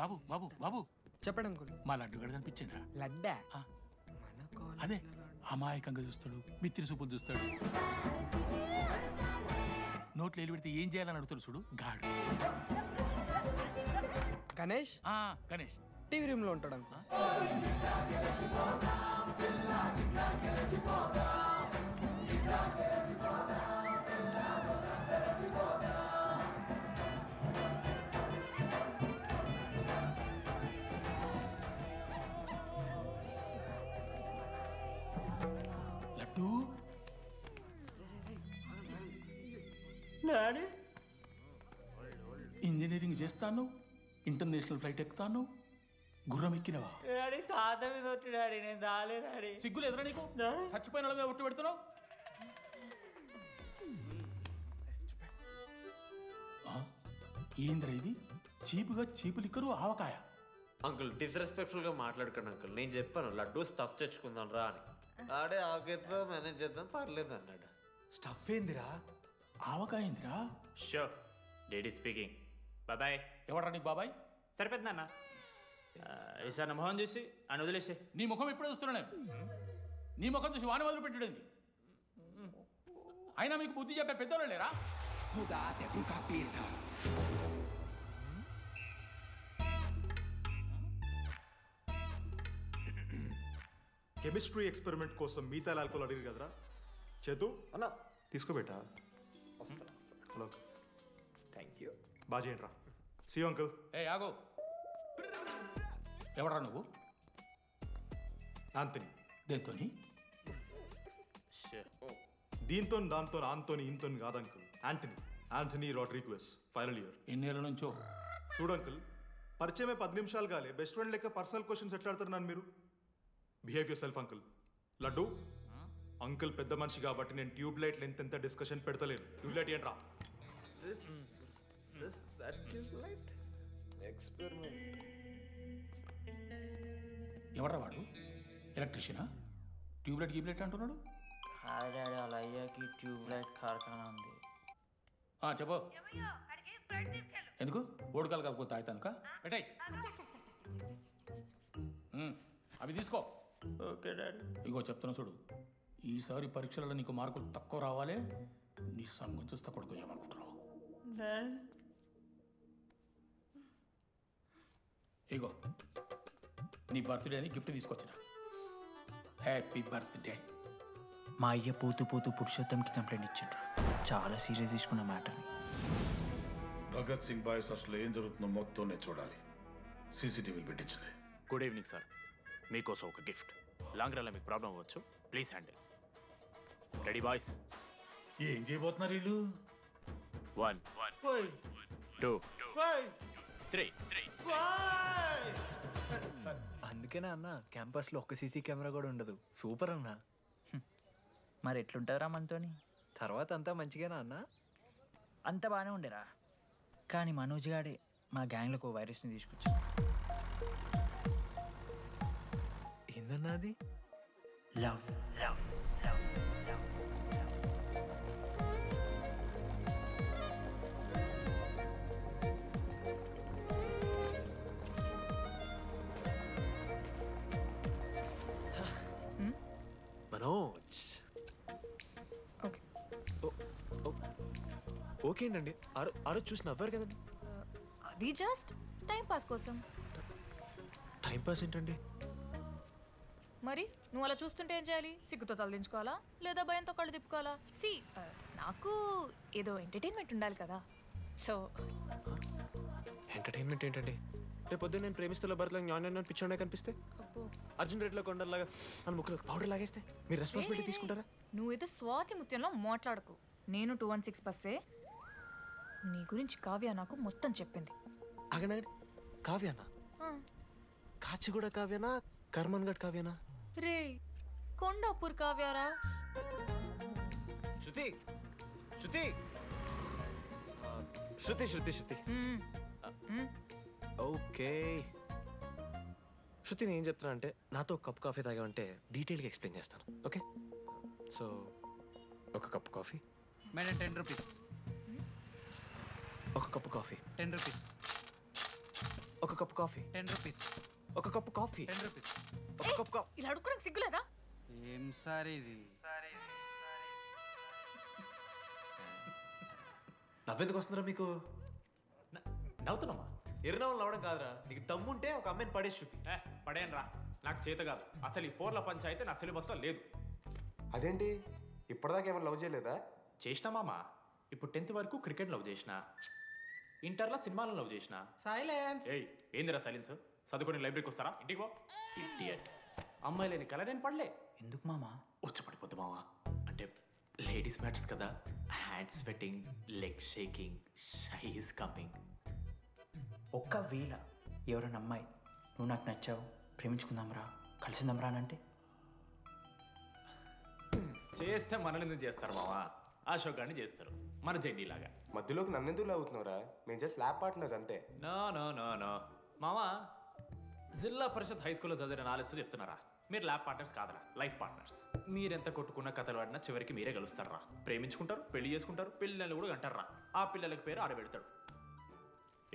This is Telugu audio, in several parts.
బాబు బాబు బాబు చెప్పండి అంకుల్. మా లడ్డు గడ కనిపించిండా? లడ్డా ఆ. అదే అమాయకంగా చూస్తాడు, మిత్రి చూపులు చూస్తాడు, నోట్లో ఎల్లు పెడితే ఏం చేయాలని అడుగుతాడు చూడు గాడు. గణేష్ గణేష్ టీవీ రూమ్ లో ఉంటాడు అంకుల్. లడ్డు డాడీ ఇంజనీరింగ్ చేస్తాను, ఇంటర్నేషనల్ ఫ్లైట్ ఎక్కుతాను, గుర్రం ఎక్కినవా? డాడీ తాత మీద ఒట్టు డాడీ, నేను దాలే డాడీ. సిగ్గులు ఎదురా నీకు? చచ్చిపోయిన వాళ్ళ మీద ఒట్టు పెడుతున్నావు. ఏంద్రా ఇది? చీపుగా చీపు లిక్కరు ఆవకాయ. అంకుల్ డిస్రెస్పెక్ట్ఫుల్ గా మాట్లాడకండి అంకుల్. నేను చెప్పాను లడ్డూ స్టఫ్ తెచ్చుకుందాం రా అని. ఆడే ఆకేతో మేనేజ్ చేద్దాం పర్లేదు అన్నాడు. స్టఫ్ ఏందిరా? ఆవకాయ ఏందిరా? Show daddy speaking. బాబాయ్. ఎవడ్రా నీకు బాబాయ్? సరిపోతుంది అన్న. ఈసారి నా మొహం చూసి అని వదిలేసే. నీ ముఖం ఎప్పుడు చూస్తున్నా నేను? నీ ముఖం చూసి వాన వదిలి పెట్టడండి. అయినా మీకు బుద్ధి చెప్పే పెద్దోళ్ళు లేరా? కెమిస్ట్రీ ఎక్స్పెరిమెంట్ కోసం మిగతా ఆల్కహాల్ అడిగారు కదరా చేతు అన్నా తీసుకోబెట్టా. Hello thank you. బాగా చేయండి రా. See uncle. ఆగో, ఎవడరా నువ్వు? ఆంథనీ. దేంతోని? దీంతో దాంతో ఆంతోని ఇంతోని కాదు uncle. Anthony Rodrigues, final year. ఎన్నేళ్ళ నుంచో? చూడు అంకుల్, పరిచయమే 10 నిమిషాలు కాలే బెస్ట్ ఫ్రెండ్ లెక్క పర్సనల్ క్వశ్చన్స్ ఎట్లా ఆడతారు నన్ను మీరు? Behave yourself uncle. Laddu uncle పెద్ద మనిషి కాబట్టి నేను ట్యూబ్ లైట్ లెంత్ ఎంత డిస్కషన్ పెడతలేను. ట్యూబ్ లైట్ ఏంట్రా? ఎవడ్రా వాడు? ఎలక్ట్రీషియనా? ట్యూబ్లైట్ గీబ్లైట్ అంటున్నాడు. డాడీ అలా అయ్యాకి ట్యూబ్ లైట్ కార్ఖానా ఉంది. చెప్పు. ఎందుకు ఓడికాలు కలుపుతా అవుతానుక? పెట్టాయి అవి తీసుకో. Okay daddy. ఇగో చెప్తున్నా చూడు, ఈసారి పరీక్షలలో నీకు మార్కులు తక్కువ రావాలి. నీ సంగం చూస్తా కొడుకు ఏమనుకుంటున్నావు? ఇగో నీ బర్త్డే అని గిఫ్ట్ తీసుకొచ్చిన. Happy birthday. మా అయ్య పోతూ పోతూ పురుషోత్తంకి కంప్లైంట్ ఇచ్చిండ్రు. చాలా సీరియస్ తీసుకున్న మ్యాటర్ని. భగత్ సింగ్ బాయ్స్ అసలు ఏం జరుగుతుందో మొత్తం నేను చూడాలి. సీసీటీవీలు పెట్టించలే. Good evening sir. మీకోసం ఒక గిఫ్ట్. లాంగ్ రన్లో మీకు ప్రాబ్లం అవ్వచ్చు, ప్లీజ్ హ్యాండిల్. Ready boys? ఏం చేయబోతున్నారు వీళ్ళు? 1 2 3. అందుకేనా అన్న క్యాంపస్లో ఒక్క సీసీ కెమెరా కూడా ఉండదు. సూపర్ అన్న. మరి ఎట్లుంటారా మనతోని? తర్వాత అంతా మంచిగానా అన్న? అంతా బాగానే ఉండేరా, కానీ మనోజ్ గాడే మా గ్యాంగ్లోకి ఓ వైరస్ని తీసుకొచ్చి. ఏందన్నా అది? లవ్. మనోజ్. ఓకే ఓకే అండి. ఆ రోజు చూసి నవ్వారు కదండి. అది జస్ట్ టైం పాస్ కోసం. టైం పాస్ ఏంటండి? మరి నువ్వు అలా చూస్తుంటే ఏం చేయాలి? సిగ్గుతో తలదించుకోవాలా లేదా భయంతో కళ్ళు తిప్పుకోవాలా? నాకు ఏదో ఎంటర్టైన్మెంట్ ఉండాలి కదా. సో ఎంటర్టైన్మెంట్ ఏంటండి? రేపు పొద్దున్న నేను ప్రేమిస్తున్న భర్తలో జ్ఞానం పిచ్చోడే కనిపిస్తే, అర్జున్ రెడ్డిలో కొండలాగా మన ముక్కలో పౌడర్ లాగేస్తే మీరు రెస్పాన్సిబిలిటీ తీసుకుంటారా? నువ్వేదో స్వాతి ముత్యంలో మాట్లాడకు. నేను 216 బస్సే. నీ గురించి కావ్య నాకు మొత్తం చెప్పింది. అగనండి. కావ్యానా? కాచిగూడ కావ్యానా? కర్మన్ గడ్ కావ్యానా? రే కొండాపూర్ కావ్యారా? శృతి శృతి శృతి శృతి శృతి ఓకే. శృతి నేను ఏం చెప్తున్నా అంటే, నాతో కప్ కాఫీ తాగామంటే డీటెయిల్గా ఎక్స్ప్లెయిన్ చేస్తాను. ఓకే? సో ఒక కప్ కాఫీ. Madam 10 rupees. ఒక కప్పు కాఫీ 10 రూపీస్. ఒక కప్ కాఫీ. 10 రూపీస్. ఒక కప్ కాఫీ. 10 రూపీస్. ఒక కప్ కాఫీ. ఇలా అడుక్కోడానికి సిగ్గులేదా? ఏం సార్ ఇది? నవ్వెందుకు వస్తున్నారా మీకు? నవ్వుతున్నామా? ఎర్రనవ్వులు నవ్వడం కాదురా, నీకు దమ్ముంటే ఒక అమ్మాయిని పడేసి చూపి. పడేయను రా, నాకు చేత కాదు. అసలు ఈ పోర్ల పంచాయితీ నా సిలబస్లో లేదు. అదేంటి ఇప్పటిదాకా ఏమైనా లవ్ చేయలేదా? చేసినా మామ. ఇప్పుడు 10th వరకు క్రికెట్ లవ్ చేసిన, ఇంటర్లో సినిమాలను లవ్ చేసిన. సైలెన్స్. ఏయ్ ఏందిరా సైలెన్స్? చదువుకొని లైబ్రరీకి వస్తారా? ఇంటికి పో. ఇడియట్. అమ్మాయి లేని కల నేను పడలే. ఎందుకు మామా? వచ్చి మావా. అంటే లేడీస్ మ్యాటర్స్ కదా. Hand sweating, leg shaking, shy is coming. ఒక్కవేళ ఎవరైనా అమ్మాయి నువ్వు నాకు నచ్చావు, ప్రేమించుకుందాంరా, కలిసిందాంరా అని అంటే చేస్తే మనల్ని ఎందుకు చేస్తారు మావా? అశోక్ గారిని చేస్తారు, మన జెండీలాగా. మధ్యలోకి నన్నెందుకు లవ్ అవుతున్నావురా? మేము జస్ట్ ల్యాబ్ పార్ట్నర్స్ అంతే. నో నో నో నో మావా, జిల్లా పరిషత్ హై స్కూల్లో చదివిన నాలెడ్జ్ చెప్తున్నారా? మీరు ల్యాబ్ పార్ట్నర్స్ కాదరా, లైఫ్ పార్ట్నర్స్. మీరెంత కొట్టుకున్న కథలు పడినా చివరికి మీరే కలుస్తారా. ప్రేమించుకుంటారు, పెళ్లి చేసుకుంటారు, పిల్లలు కూడా అంటారా. ఆ పిల్లలకి పేరు ఆడబెడతాడు.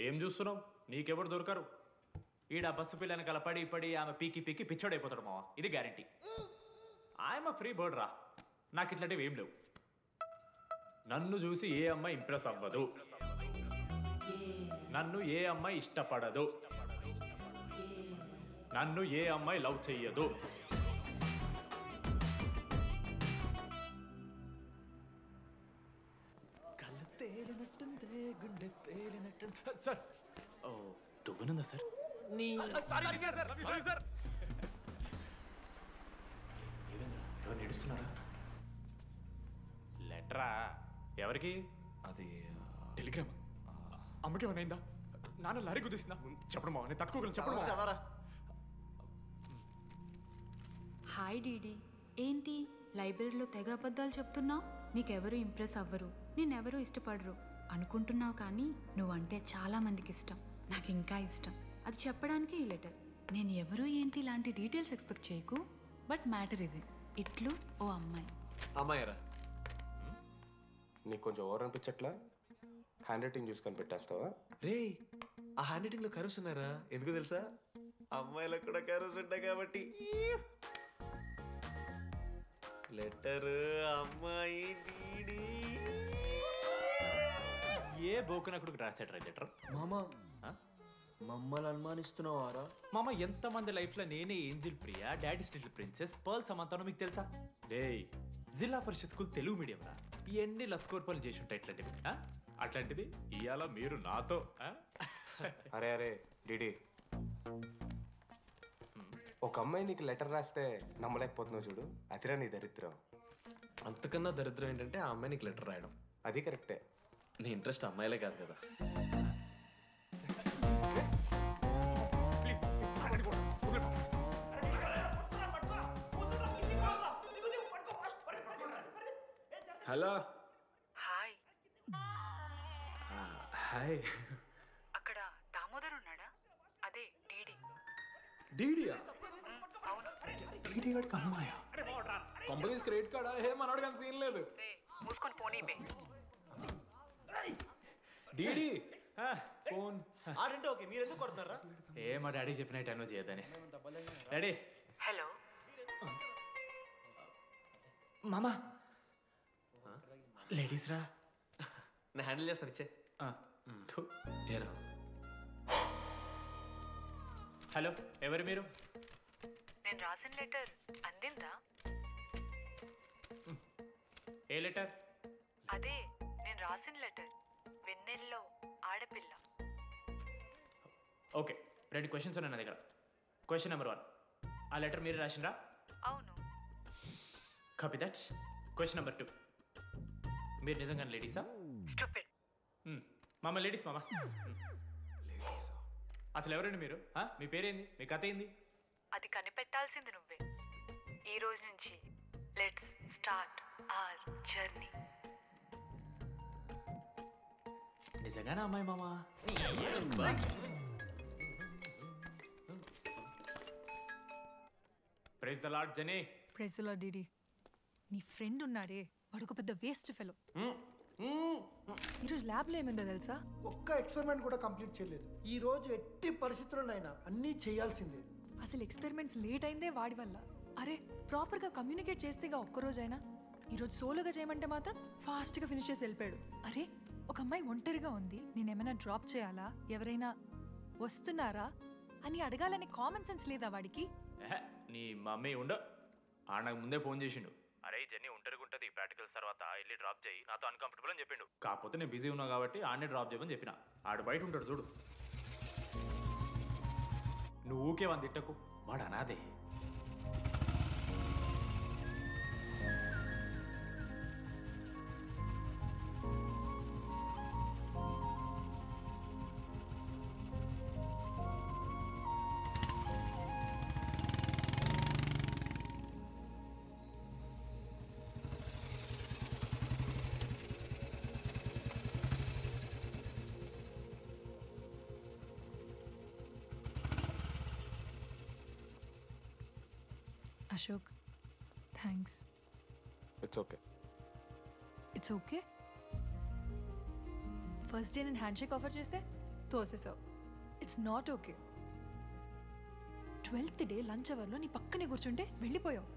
ఏం చూస్తున్నావు? నీకెవరు దొరకరు. ఈడ బస్సు పిల్లని కల పడి పడి ఆమె పీకి పీకి పిచ్చోడైపోతాడు మావా. ఇది గ్యారంటీ. ఆయమ ఫ్రీ బర్డ్ రా. నాకు ఇట్లాంటివి ఏం లేవు. నన్ను చూసి ఏ అమ్మాయి ఇంప్రెస్ అవ్వదు, నన్ను ఏ అమ్మాయి ఇష్టపడదు, నన్ను ఏ అమ్మాయి లవ్ చెయ్యదు. కళ్ళు తేలినట్టుందే, గుండె పేలినట్టు. సార్ ఓ దువ్వనుందా సార్? ఎవరు నడుస్తున్నారా? లెటరా? ఎవరికి? అది టెలిగ్రామ్. అమ్మకి ఏమైనా నాన్న లారీ కుదిస్తుందా? చెప్పడం మా నేను తట్టుకోగలను. చెప్పడం చదవరా. హాయ్ డీడీ, ఏంటి లైబ్రరీలో తెగ అబద్ధాలు చెప్తున్నావు? నీకెవరూ ఇంప్రెస్ అవ్వరు, నేనెవరూ ఇష్టపడరు అనుకుంటున్నావు, కానీ నువ్వంటే చాలా మందికి ఇష్టం, నాకు ఇంకా ఇష్టం. అది చెప్పడానికి ఈ లెటర్. నేను ఎవరు ఏంటి ఇలాంటి డీటెయిల్స్ ఎక్స్పెక్ట్ చేయకు, బట్ మ్యాటర్ ఇది. ఇట్లు ఓ అమ్మాయి. అమ్మాయిరా? నీకు కొంచెం ఓవర్ అనిపించట్లా? హ్యాండ్ రైటింగ్ చూసుకొని పెట్టేస్తావా? రే, ఆ హ్యాండ్ రైటింగ్ లో కర్వ్స్ ఉన్నారా? ఎందుకు తెలుసా? అమ్మాయిలకు కూడా కర్వ్స్ ఉంటాయి కాబట్టి. లెటర్ అమ్మాయి డీడీ. ఏ బోకనకుడికి రాశాడు లెటర్? మామా మమ్మల్ని అనుమానిస్తున్నావారా? మామ, ఎంతమంది లైఫ్లో నేనే angel Priya, daddy still princess, pearl సమంతానో మీకు తెలుసా? డే జిల్లా పరిషత్ స్కూల్ తెలుగు మీడియం రా. ఎన్ని లత్కోర్పాలు చేసి ఉంటాయి ఇట్లాంటివి. అట్లాంటిది ఇవాళ మీరు నాతో. అరే అరే డిడి, ఒక అమ్మాయి నీకు లెటర్ రాస్తే నమ్మలేకపోతున్నావు చూడు, అదిరా నీ దరిద్రం. అంతకన్నా దరిద్రం ఏంటంటే ఆ అమ్మాయి నీకు లెటర్ రాయడం. అది కరెక్టే. నీ ఇంట్రెస్ట్ అమ్మాయిలే కాదు కదా. హలో. హాయ్. హాయ్. అక్కడ దామోదర్ ఉన్నాడా? అదే డీడీ. డీడీయా? అవును. డీడీ గడికి అమ్మాయా? Companies credit కార్డా? ఏ మనోడు కానీ సీన్ లేదు. మూసుకొని పోనీ బే. DD phone. ఆడంటే ఓకే, మీరు ఎందుకు కొడుతున్నారా? ఏ మా డాడీ చెప్పిన టైంలో చేయదని. డాడీ. హలో. మామా లేడీస్ రా. నేను హ్యాండిల్ చేస్తాను, ఇచ్చే. ఏరా. హలో, ఎవరు మీరు? నేను రాసిన లెటర్ అందిందా? ఏ లెటర్? అదే నేను రాసిన లెటర్, వెన్నెల్లో ఆడపిల్ల. ఓకే, 2 క్వశ్చన్స్ ఉన్నాయి నా దగ్గర. క్వశ్చన్ నెంబర్ 1, ఆ లెటర్ మీరు రాసిండ్రా? అవును. Copy that. క్వశ్చన్ నెంబర్ 2, మీరు నిజంగానే లేడీసా? స్టూపిడ్. మామ లేడీస్ మామ. అసలు ఎవరండి మీరు? మీ పేరేంది? మీ కథ ఏంది? అది కనిపెట్టాల్సింది నువ్వే. ఈ రోజు నుంచి లెట్స్ స్టార్ట్ అవర్ జర్నీ. నిజంగానే అమ్మాయి మామా? ప్రైజ్ ద లార్డ్ జనీ. ప్రెజలో డిడి, నీ ఫ్రెండ్ ఉన్నాడే వాడు ఒక పెద్ద వేస్ట్ ఫెలో. ఈరోజు ల్యాబ్లో ఏమైందో తెలుసా? ఒక్క ఎక్స్పెరిమెంట్ కూడా కంప్లీట్ చేయలేదు. ఈ రోజు ఎట్టి పరిస్థితుల్లోనైనా అన్నీ చేయాల్సిందే. అసలు ఎక్స్పెరిమెంట్స్ లేట్ అయిందే వాడి వల్ల. అరే ప్రాపర్గా కమ్యూనికేట్ చేస్తేగా ఒక్కరోజైనా. ఈరోజు సోలోగా చేయమంటే మాత్రం ఫాస్ట్గా ఫినిష్ చేసి వెళ్ళిపోయాడు. అరే ఒక అమ్మాయి ఒంటరిగా ఉంది, నేనేమైనా డ్రాప్ చేయాలా, ఎవరైనా వస్తున్నారా అని అడగాలనే కామన్ సెన్స్ లేదా వాడికి? నీ మమ్మీ ఉండ నాకు ముందే ఫోన్ చేసిండు. అరే జర్నీ ఒంటరిగా ఉంటుంది, ప్రాక్టికల్స్ తర్వాత వెళ్ళి డ్రాప్ చేయి, నాతో అన్కంఫర్టబుల్ అని చెప్పిండు. కాకపోతే నేను బిజీ ఉన్నా కాబట్టి ఆడనే డ్రాప్ చేయమని చెప్పిన. ఆడు బయట ఉంటాడు చూడు. నువ్వు ఊకే వాని తిట్టకు, వాడు అనాదే. Ashok thanks. It's okay. It's okay. First day నేను హ్యాండ్ షేక్ ఆఫర్ చేస్తే తోసేసావు. It's not okay. 12th day lunch అవర్లో నీ పక్కనే కూర్చుంటే వెళ్ళిపోయావు.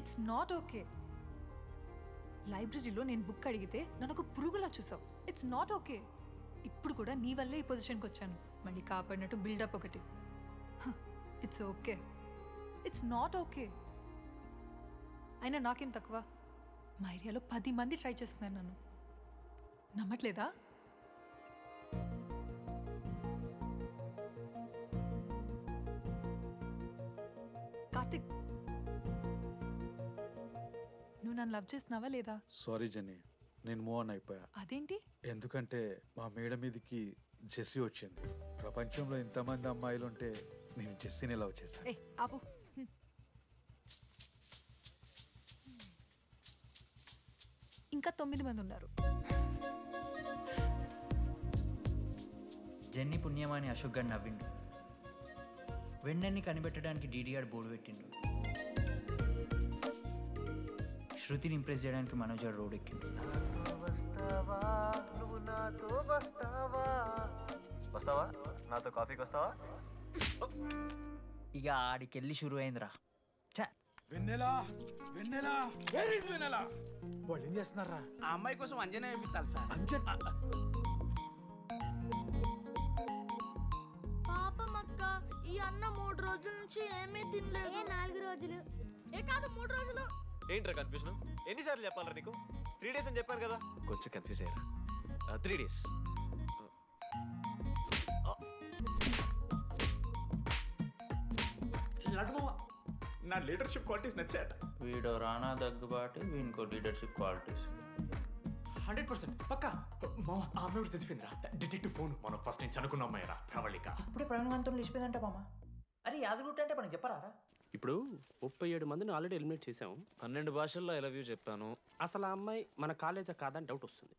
It's not okay. లైబ్రరీలో నేను బుక్ అడిగితే నన్ను ఒక పురుగులా చూసావు. It's not okay. ఇప్పుడు కూడా నీ వల్లే ఈ పొజిషన్కి వచ్చాను. మళ్ళీ కాపాడినట్టు బిల్డప్ ఒకటి. It's okay. It's not okay. అయినా నాకేం తక్కువ? మా ఏరియాలో 10 మంది ట్రై చేస్తున్నారు నన్ను. నమ్మట్లేదా? కార్తిక్, నువ్వు నన్ను లవ్ చేస్తున్నావా లేదా? సారీ జెన్నీ, నేను మూవ్ ఆన్ అయిపోయా. అదేంటి? ఎందుకంటే మా మేడ మీదకి జెస్సీ వచ్చింది. ప్రపంచంలో ఇంతమంది అమ్మాయిలు ఉంటే నేను జెస్సీని లవ్ చేశాను. ఏ ఆపు. ఇంకా 9 మంది ఉన్నారు. జెన్నీ పుణ్యమాని అశోక్ గారు నవ్విండు. వెన్నెన్ని కనిపెట్టడానికి డీడీఆర్ బోర్డు పెట్టిండు. శృతిని ఇంప్రెస్ చేయడానికి మనోజ్ గారు రోడ్ ఎక్కిండు. వస్తావా నాతో కాఫీకి వస్తావా? ఇక ఆడికెళ్ళి షురు అయిందిరా. వెన్నెలా వెన్నెలా వెన్నెలా వాళ్ళు ఏం చేస్తున్నారా? ఆ అమ్మాయి కోసం అంజనా ఏమిట్టాలి సార్? పాపం అక్క, ఈ అన్న 3 రోజుల నుంచి ఏమీ తినలేదు. 4 రోజులు కాదు 3 రోజులు. ఏంట్రా కన్ఫ్యూజన్? ఎన్నిసార్లు చెప్పాలరా నీకు? 3 days అని చెప్పారు కదా. కొంచెం కన్ఫ్యూజ్ అయ్యారా? 3 days. నా లీడర్షిప్ క్వాలిటీస్ నచ్చాట. వీడో రానా దగ్గుబాటి, వీనికో లీడర్షిప్ క్వాలిటీస్. 100% పక్కా. మా ఆ అమ్మాయి కూడా తెలిసిపోయిందిరా. డిటెక్టివ్ ఫోన్ మనం ఫస్ట్ నుంచి అనుకున్న అమ్మాయిరా ప్రవళిక. ఇప్పుడే ప్రవీణవంతం లేచిపోయిందంట మామ. అరే యాదగుట్ట అంటే మనకి చెప్పరా? ఇప్పుడు 37 మందిని ఆల్రెడీ ఎలిమినేట్ చేసాం. 12 భాషల్లో ఐ లవ్ యూ చెప్తాను. అసలు ఆ అమ్మాయి మన కాలేజా కాదని డౌట్ వస్తుంది.